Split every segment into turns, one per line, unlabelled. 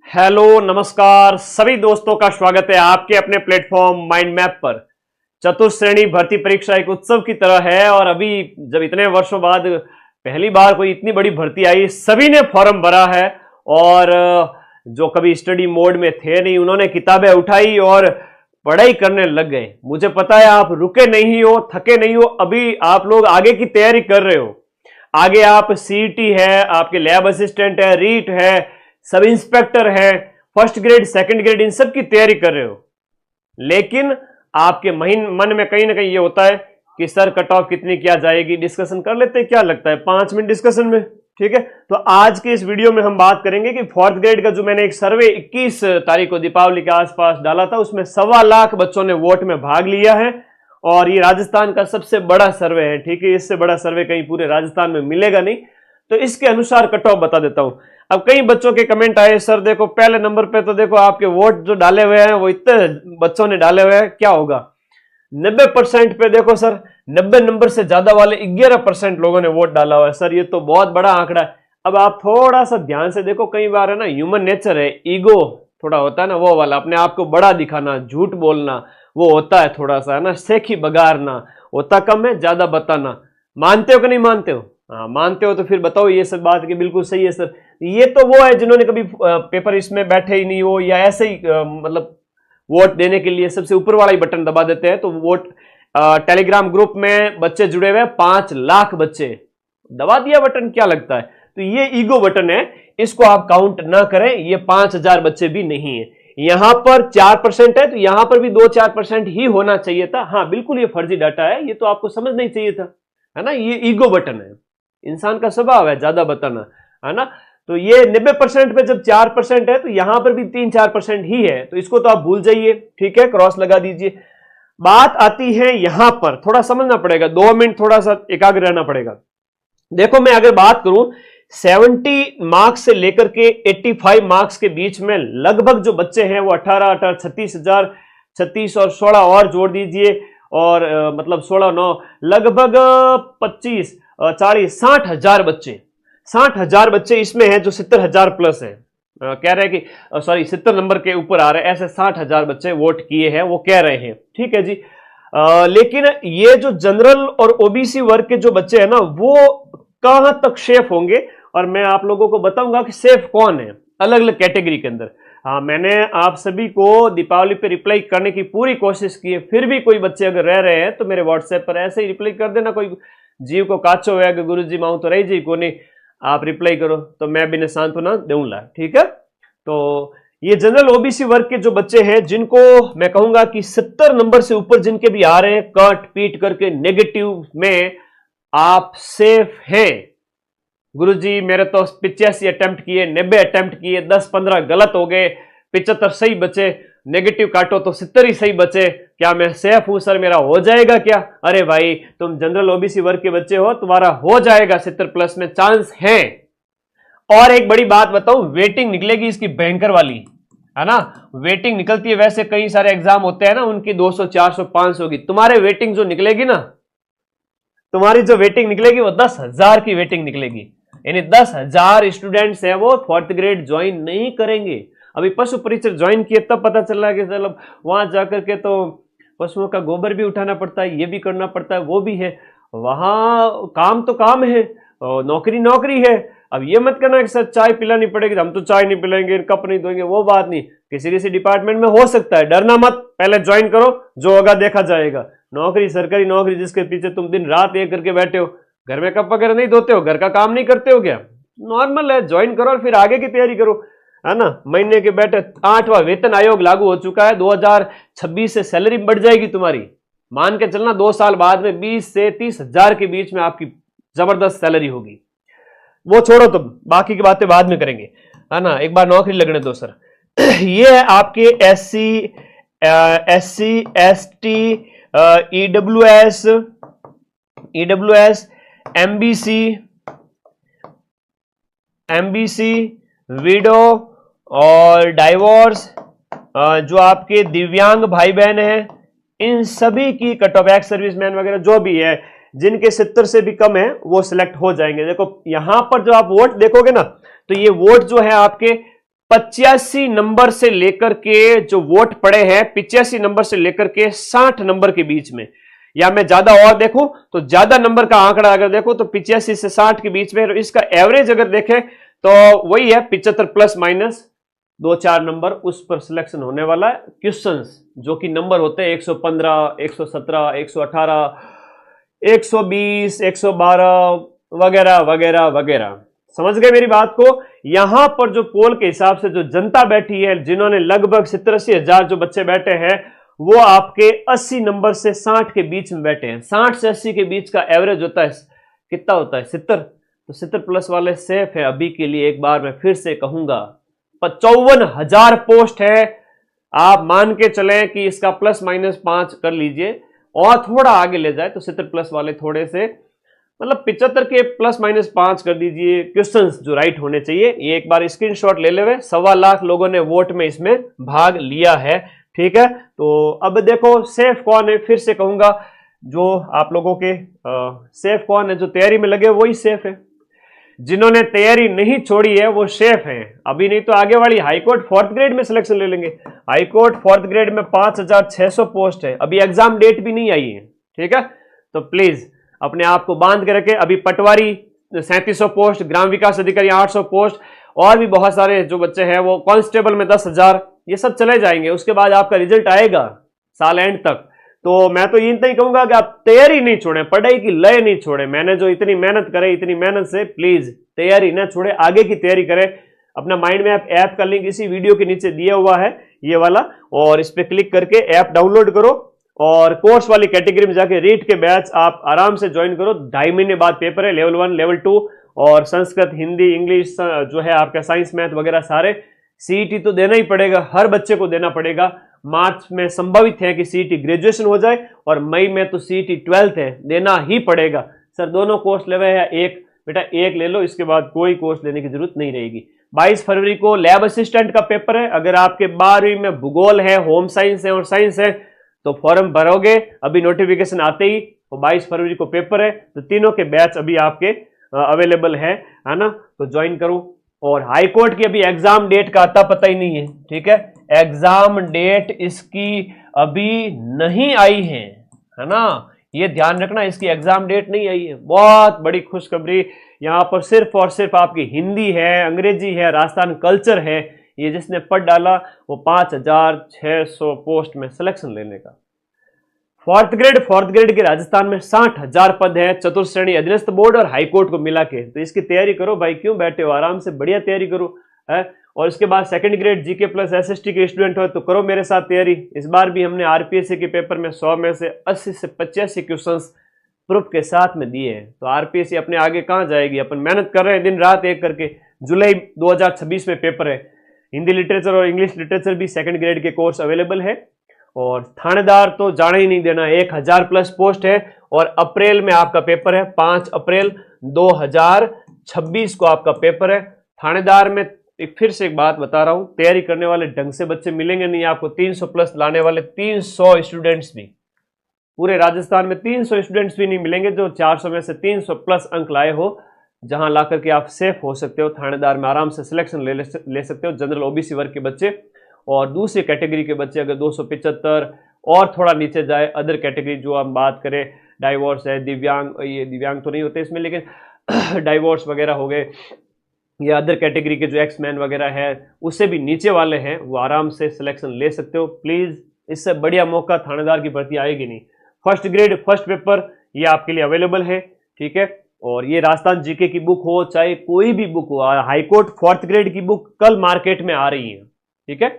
Hello नमस्कार सभी दोस्तों का स्वागत है आपके अपने प्लेटफॉर्म माइंड मैप पर। चतुश्रेणी भर्ती परीक्षा एक उत्सव की तरह है और अभी जब इतने वर्षों बाद पहली बार कोई इतनी बड़ी भर्ती आई, सभी ने फॉर्म भरा है और जो कभी स्टडी मोड में थे नहीं उन्होंने किताबें उठाई और पढ़ाई करने लग गए। मुझे पता है आप रुके नहीं हो, थके नहीं हो, अभी आप लोग आगे की तैयारी कर रहे हो। आगे आप सीईटी है, आपके लैब असिस्टेंट है, रीट है, सब इंस्पेक्टर है, फर्स्ट ग्रेड सेकंड ग्रेड, इन सब की तैयारी कर रहे हो। लेकिन आपके मन में कहीं ना कहीं ये होता है कि सर कट ऑफ कितनी क्या जाएगी, डिस्कशन कर लेते हैं, क्या लगता है 5 मिनट डिस्कशन में, ठीक है। तो आज के इस वीडियो में हम बात करेंगे कि फोर्थ ग्रेड का जो मैंने एक सर्वे 21 तारीख को दीपावली के आसपास डाला था, उसमें 1.25 लाख बच्चों ने वोट में भाग लिया है और ये राजस्थान का सबसे बड़ा सर्वे है, ठीक है। इससे बड़ा सर्वे कहीं पूरे राजस्थान में मिलेगा नहीं, तो इसके अनुसार कट ऑफ बता देता हूं। अब कई बच्चों के कमेंट आए, सर देखो पहले नंबर पे तो देखो आपके वोट जो डाले हुए हैं वो इतने बच्चों ने डाले हुए हैं, क्या होगा। 90% पे देखो सर, 90 नंबर से ज्यादा वाले 11% लोगों ने वोट डाला हुआ है। सर ये तो बहुत बड़ा आंकड़ा है। अब आप थोड़ा सा ध्यान से देखो, कई बार है ना, ह्यूमन नेचर है, ईगो थोड़ा होता है ना, वो वाला अपने आप को बड़ा दिखाना, झूठ बोलना, वो होता है थोड़ा सा, है ना, सेखी बगारना होता, कम है ज्यादा बताना। मानते हो कि नहीं मानते हो? हाँ मानते हो तो फिर बताओ ये सब बात कि बिल्कुल सही है सर। ये तो वो है जिन्होंने कभी पेपर इसमें बैठे ही नहीं हो या ऐसे ही मतलब वोट देने के लिए सबसे ऊपर वाला ही बटन दबा देते हैं। तो वोट टेलीग्राम ग्रुप में बच्चे जुड़े हुए हैं, 5 लाख बच्चे, दबा दिया बटन, क्या लगता है। तो ये ईगो बटन है, इसको आप काउंट ना करें, ये 5000 बच्चे भी नहीं है। यहां पर 4% है तो यहां पर भी 2-4% ही होना चाहिए था। हाँ बिल्कुल ये फर्जी डाटा है, ये तो आपको समझना ही चाहिए था, है ना। ये ईगो बटन है, इंसान का स्वभाव है ज्यादा बताना, है ना। तो ये 90% पे जब 4% है तो यहां पर भी 3-4% ही है, तो इसको तो आप भूल जाइए, ठीक है, क्रॉस लगा दीजिए। बात आती है यहां पर, थोड़ा समझना पड़ेगा, 2 मिनट थोड़ा सा एकाग्र रहना पड़ेगा। देखो मैं अगर बात करूं 70 मार्क्स से लेकर के 85 मार्क्स के बीच में लगभग जो बच्चे हैं वो 18 36,000, 36 और 16 और जोड़ दीजिए, और मतलब 16-9 लगभग 25 40 60,000 बच्चे, 60,000 बच्चे इसमें हैं जो 70,000 प्लस है। कह रहे हैं कि सॉरी 70 नंबर के ऊपर आ रहे हैं, ऐसे 60,000 बच्चे वोट किए हैं, वो कह रहे हैं, ठीक है जी। लेकिन ये जो जनरल और ओबीसी वर्ग के जो बच्चे हैं ना, वो कहां तक सेफ होंगे, और मैं आप लोगों को बताऊंगा कि सेफ कौन है अलग अलग कैटेगरी के अंदर। हाँ मैंने आप सभी को दीपावली पे रिप्लाई करने की पूरी कोशिश की है, फिर भी कोई बच्चे अगर रह रहे हैं तो मेरे व्हाट्सएप पर ऐसे ही रिप्लाई कर देना। कोई जीव को काचो है कि गुरु जी माऊ तो रही जी को नहीं, आप रिप्लाई करो तो मैं भी सांत्वना दूंगा, ठीक है। तो ये जनरल ओबीसी वर्ग के जो बच्चे हैं, जिनको मैं कहूंगा कि 70 नंबर से ऊपर जिनके भी आ रहे हैं, कट पीट करके नेगेटिव में आप सेफ हैं। गुरुजी मेरे तो 85 अटेम्प्ट किए, 90 अटेम्प्ट किए, 10-15 गलत हो गए, 75 सही बचे, नेगेटिव काटो तो 70 ही सही बचे, क्या मैं सेफ हूं सर, मेरा हो जाएगा क्या? अरे भाई तुम जनरल ओबीसी वर्ग के बच्चे हो, तुम्हारा हो जाएगा 70 प्लस में चांस है। और एक बड़ी बात बताऊं, वेटिंग निकलेगी इसकी भयंकर वाली, है ना। वेटिंग निकलती है, वैसे कई सारे एग्जाम होते हैं ना उनकी 200 400 500 की, तुम्हारे वेटिंग जो निकलेगी ना, तुम्हारी जो वेटिंग निकलेगी वो 10,000 की वेटिंग निकलेगी। यानी 10,000 स्टूडेंट्स हैं वो फोर्थ ग्रेड ज्वाइन नहीं करेंगे। अभी पशु परीक्षक ज्वाइन किए तब पता चल रहा है कि चलो वहां जाकर के तो पशुओं का गोबर भी उठाना पड़ता है, ये भी करना पड़ता है, वो भी है, वहां काम तो काम है, नौकरी नौकरी है। अब ये मत करना कि सर चाय पिलानी पड़ेगी, हम तो चाय नहीं पिलाएंगे, कप नहीं धोएंगे, वो बात नहीं। किसी किसी डिपार्टमेंट में हो सकता है, डरना मत, पहले ज्वाइन करो, जो होगा देखा जाएगा। नौकरी, सरकारी नौकरी जिसके पीछे तुम दिन रात एक करके बैठे हो, घर में कप वगैरह नहीं धोते हो, घर का काम नहीं करते हो क्या? नॉर्मल है, ज्वाइन करो और फिर आगे की तैयारी करो, है ना। महीने के बैठे 8वां वेतन आयोग लागू हो चुका है, 2026 से सैलरी बढ़ जाएगी तुम्हारी, मान के चलना 2 साल बाद में 20 से 30,000 के बीच में आपकी जबरदस्त सैलरी होगी। वो छोड़ो, तुम बाकी की बातें बाद में करेंगे, है ना, एक बार नौकरी लगने दो सर। ये है आपके SC ST, EWS, MBC, window और डाइवोर्स, जो आपके दिव्यांग भाई बहन हैं, इन सभी की कट ऑफ, एक्स सर्विसमैन वगैरह जो भी है, जिनके 70 से भी कम है वो सिलेक्ट हो जाएंगे। देखो यहां पर जो आप वोट देखोगे ना, तो ये वोट जो है आपके 85 नंबर से लेकर के जो वोट पड़े हैं 85 नंबर से लेकर के 60 नंबर के बीच में, या मैं ज्यादा और देखूं तो ज्यादा नंबर का आंकड़ा अगर देखो तो 85 से 60 के बीच में, इसका एवरेज अगर देखें तो वही है 75 प्लस माइनस 2-4 नंबर, उस पर सिलेक्शन होने वाला है क्वेश्चंस, जो कि नंबर होते हैं 115, 117, 118, 120, 112 वगैरह वगैरह वगैरह। समझ गए मेरी बात को? यहां पर जो पोल के हिसाब से जो जनता बैठी है, जिन्होंने लगभग 70-80 हजार जो बच्चे बैठे हैं, वो आपके 80 नंबर से 60 के बीच में बैठे हैं। 60 से 80 के बीच का एवरेज होता है, कितना होता है? 70। तो 70 प्लस वाले सेफ है अभी के लिए। एक बार मैं फिर से कहूंगा 55,000 पोस्ट है। आप मान के चलें कि इसका प्लस माइनस 5 कर लीजिए और थोड़ा आगे ले जाए तो 70 प्लस वाले थोड़े से, मतलब 75 के प्लस माइनस 5 कर दीजिए क्वेश्चंस जो राइट होने चाहिए। ये एक बार स्क्रीनशॉट ले लेवे। 1.25 लाख लोगों ने वोट में इसमें भाग लिया है, ठीक है। तो अब देखो सेफ कौन है, फिर से कहूंगा जो आप लोगों के सेफ कौन है, जो तैयारी में लगे वही सेफ है। जिन्होंने तैयारी नहीं छोड़ी है वो सेफ हैं। अभी नहीं तो आगे वाली हाईकोर्ट 4th ग्रेड में सिलेक्शन ले लेंगे। हाईकोर्ट 4th ग्रेड में 5,600 पोस्ट है, अभी एग्जाम डेट भी नहीं आई है, ठीक है। तो प्लीज अपने आप को बांध के रखे। अभी पटवारी 3700 पोस्ट, ग्राम विकास अधिकारी 800 पोस्ट, और भी बहुत सारे जो बच्चे हैं वो कांस्टेबल में 10,000, ये सब चले जाएंगे। उसके बाद आपका रिजल्ट आएगा साल एंड तक। तो मैं तो इतना ही कहूंगा कि आप तैयारी नहीं छोड़ें, पढ़ाई की लय नहीं छोड़ें। मैंने जो इतनी मेहनत करे, इतनी मेहनत से प्लीज तैयारी ना छोड़े, आगे की तैयारी करें। अपना माइंड मैप ऐप का लिंक इसी वीडियो के नीचे दिया हुआ है, ये वाला, और इस पे क्लिक करके ऐप डाउनलोड करो और कोर्स वाली कैटेगरी में जाके रीड के बैच आप आराम से ज्वाइन करो। 2.5 महीने बाद पेपर है, लेवल 1, लेवल 2, और संस्कृत, हिंदी, इंग्लिश जो है आपका साइंस, मैथ वगैरह सारे। सीईटी तो देना ही पड़ेगा, हर बच्चे को देना पड़ेगा। मार्च में संभावित है कि सीईटी ग्रेजुएशन हो जाए, और मई में तो सीईटी 12th है, देना ही पड़ेगा। सर दोनों कोर्स लेवे या एक? बेटा एक ले लो, इसके बाद कोई कोर्स लेने की जरूरत नहीं रहेगी। 22 फरवरी को लैब असिस्टेंट का पेपर है। अगर आपके 12वीं में भूगोल है, होम साइंस है और साइंस है तो फॉर्म भरोगे, अभी नोटिफिकेशन आते ही। तो 22 फरवरी को पेपर है, तो तीनों के बैच अभी आपके अवेलेबल है ना, तो ज्वाइन करो। और हाई कोर्ट की अभी एग्जाम डेट का अता पता ही नहीं है, ठीक है। एग्जाम डेट इसकी अभी नहीं आई है ना, ये ध्यान रखना, इसकी एग्जाम डेट नहीं आई है। बहुत बड़ी खुशखबरी, यहाँ पर सिर्फ और सिर्फ आपकी हिंदी है, अंग्रेजी है, राजस्थान कल्चर है। ये जिसने पढ़ डाला वो 5,600 पोस्ट में सिलेक्शन लेने का। 4th ग्रेड के राजस्थान में 60,000 पद है, चतुर्थ श्रेणी अधीनस्थ बोर्ड और हाईकोर्ट को मिला के। तो इसकी तैयारी करो भाई, क्यों बैठे हो, आराम से बढ़िया तैयारी करो है। और इसके बाद 2nd grade GK plus SST के स्टूडेंट हो तो करो मेरे साथ तैयारी। इस बार भी हमने आरपीएससी के पेपर में 100 में से 80 से 85 क्वेश्चंस प्रूफ के साथ में दिए हैं। तो आरपीएससी अपने आगे कहां जाएगी, अपन मेहनत कर रहे हैं दिन रात एक करके। जुलाई 2026 में पेपर है। हिंदी लिटरेचर और इंग्लिश लिटरेचर भी 2nd ग्रेड के कोर्स अवेलेबल है। और थानेदार तो जाने ही नहीं देना, 1000 प्लस पोस्ट है। और अप्रैल में आपका पेपर है, 5 अप्रैल 2026 को आपका पेपर है। थानेदार में फिर से एक बात बता रहा हूं, तैयारी करने वाले ढंग से बच्चे मिलेंगे नहीं आपको। 300 प्लस लाने वाले 300 स्टूडेंट्स भी, पूरे राजस्थान में 300 स्टूडेंट्स भी नहीं मिलेंगे जो 400 में से 300 प्लस अंक लाए हो, जहां लाकर के आप सेफ हो सकते हो। थानेदार में आराम से सिलेक्शन ले सकते हो। जनरल ओबीसी वर्ग के बच्चे और दूसरी कैटेगरी के बच्चे अगर 275 और थोड़ा नीचे जाए, अदर कैटेगरी जो हम बात करें, डाइवोर्स है, दिव्यांग, ये दिव्यांग तो नहीं होते इसमें, लेकिन डाइवोर्स वगैरह हो गए, या अदर कैटेगरी के जो एक्समैन वगैरह है उससे भी नीचे वाले हैं, वो आराम से सिलेक्शन ले सकते हो। प्लीज, इससे बढ़िया मौका थानेदार की भर्ती आएगी नहीं। 1st ग्रेड फर्स्ट पेपर ये आपके लिए अवेलेबल है, ठीक है। और ये राजस्थान जीके की बुक हो, चाहे कोई भी बुक हो, हाईकोर्ट 4th ग्रेड की बुक कल मार्केट में आ रही है, ठीक है।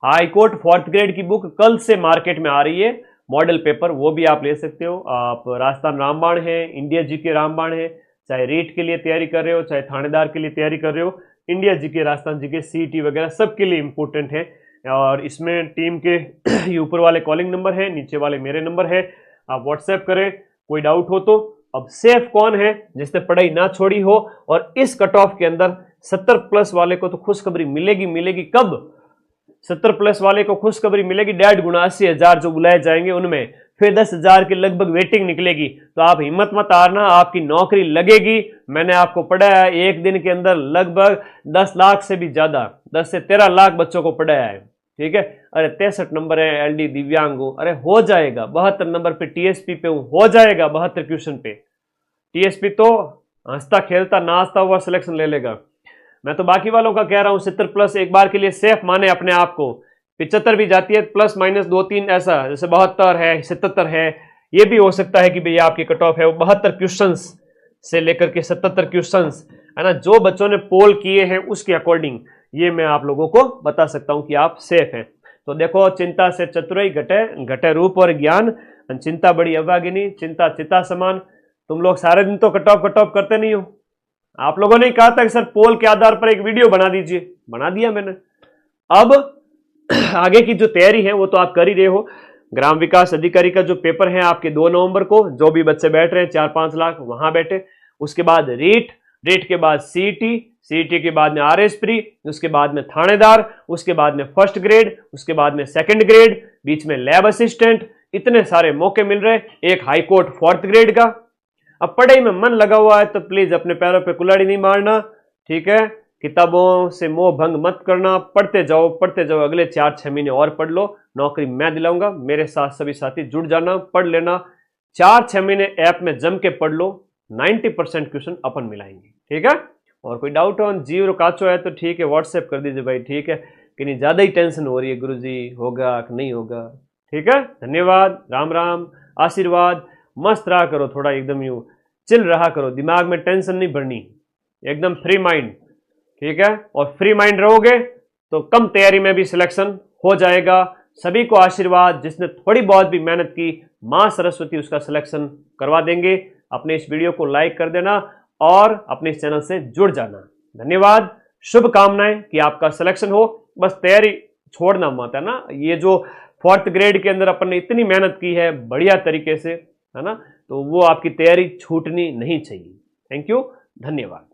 हाईकोर्ट 4th ग्रेड की बुक कल से मार्केट में आ रही है, मॉडल पेपर, वो भी आप ले सकते हो। आप राजस्थान रामबाण है, इंडिया जीके रामबाण है, चाहे रीट के लिए तैयारी कर रहे हो, चाहे थानेदार के लिए तैयारी कर रहे हो, India GK, Rajasthan GK, CET वगैरह सबके लिए इंपॉर्टेंट है। और इसमें टीम के ऊपर वाले कॉलिंग नंबर है, नीचे वाले मेरे नंबर है, आप व्हाट्सएप करें कोई डाउट हो तो। अब सेफ कौन है, जिसने पढ़ाई ना छोड़ी हो और इस कट ऑफ के अंदर 70 प्लस वाले को तो खुशखबरी मिलेगी। कब 70 प्लस वाले को खुशखबरी मिलेगी? 1.5 गुना 80,000 जो बुलाए जाएंगे उनमें। फिर 10,000 के लगभग वेटिंग निकलेगी। तो आप हिम्मत मत हारना, आपकी नौकरी लगेगी। मैंने आपको पढ़ाया है एक दिन के अंदर लगभग 10 लाख से भी ज्यादा, 10 से 13 लाख बच्चों को पढ़ाया है, ठीक है। अरे 63 नंबर है एलडी दिव्यांग हूं, अरे हो जाएगा। 72 नंबर पे टीएसपी पे हूं, हो जाएगा 72 क्वेश्चन पे। टीएसपी तो हंसता खेलता नाचता हुआ सिलेक्शन ले लेगा। मैं तो बाकी वालों का कह रहा हूं 70 प्लस एक बार के लिए सेफ माने अपने आप को। 75 भी जाती है प्लस माइनस 2-3 ऐसा, जैसे 72 है 77 है, ये भी हो सकता है कि भैया आपकी कट ऑफ है वो 72 क्वेश्चंस से लेकर के 77 क्वेश्चंस, है ना। जो बच्चों ने पोल किए हैं उसके अकॉर्डिंग ये मैं आप लोगों को बता सकता हूं कि आप सेफ हैं। तो देखो, चिंता से चतुराई घटे, घटे रूप और ज्ञान, चिंता बड़ी अभागिनी, चिंता चिता समान। तुम लोग सारे दिन तो कट ऑफ करते नहीं हो। आप लोगों ने कहा था कि सर पोल के आधार पर एक वीडियो बना दीजिए, बना दिया मैंने। अब आगे की जो तैयारी है वो तो आप कर ही रहे हो। ग्राम विकास अधिकारी का जो पेपर है आपके 2 नवंबर को, जो भी बच्चे बैठ रहे हैं 4-5 लाख वहां बैठे। उसके बाद रीट के बाद सीईटी के बाद में आरएस प्री, उसके बाद में थानेदार, उसके बाद में फर्स्ट ग्रेड, उसके बाद में सेकंड ग्रेड, बीच में लैब असिस्टेंट। इतने सारे मौके मिल रहे, एक हाई कोर्ट 4th ग्रेड का। अब पढ़ाई में मन लगा हुआ है तो प्लीज अपने पैरों पे कुल्हाड़ी नहीं मारना, ठीक है। किताबों से मोह भंग मत करना, पढ़ते जाओ। अगले 4-6 महीने और पढ़ लो, नौकरी मैं दिलाऊंगा। मेरे साथ सभी साथी जुड़ जाना, पढ़ लेना। 4-6 महीने ऐप में जम के पढ़ लो, 90% क्वेश्चन अपन मिलाएंगे, ठीक है। और कोई डाउट हो जीव काचो है तो ठीक है, व्हाट्सएप कर दीजिए भाई, ठीक है। कि नहीं ज्यादा ही टेंशन हो रही है गुरुजी, होगा कि नहीं होगा, ठीक है। धन्यवाद, राम राम, आशीर्वाद। मस्त रहा करो, थोड़ा एकदम यूं चिल रहा करो, दिमाग में टेंशन नहीं भरनी, एकदम फ्री माइंड, ठीक है। और फ्री माइंड रहोगे तो कम तैयारी में भी सिलेक्शन हो जाएगा। सभी को आशीर्वाद, जिसने थोड़ी बहुत भी मेहनत की मां सरस्वती उसका सिलेक्शन करवा देंगे। अपने इस वीडियो को लाइक कर देना और अपने इस चैनल से जुड़ जाना। धन्यवाद, शुभकामनाएं कि आपका सिलेक्शन हो। बस तैयारी छोड़ना मत, है ना। ये जो 4th ग्रेड के अंदर अपन ने इतनी मेहनत की है बढ़िया तरीके से, है ना, तो वो आपकी तैयारी छूटनी नहीं चाहिए। थैंक यू, धन्यवाद।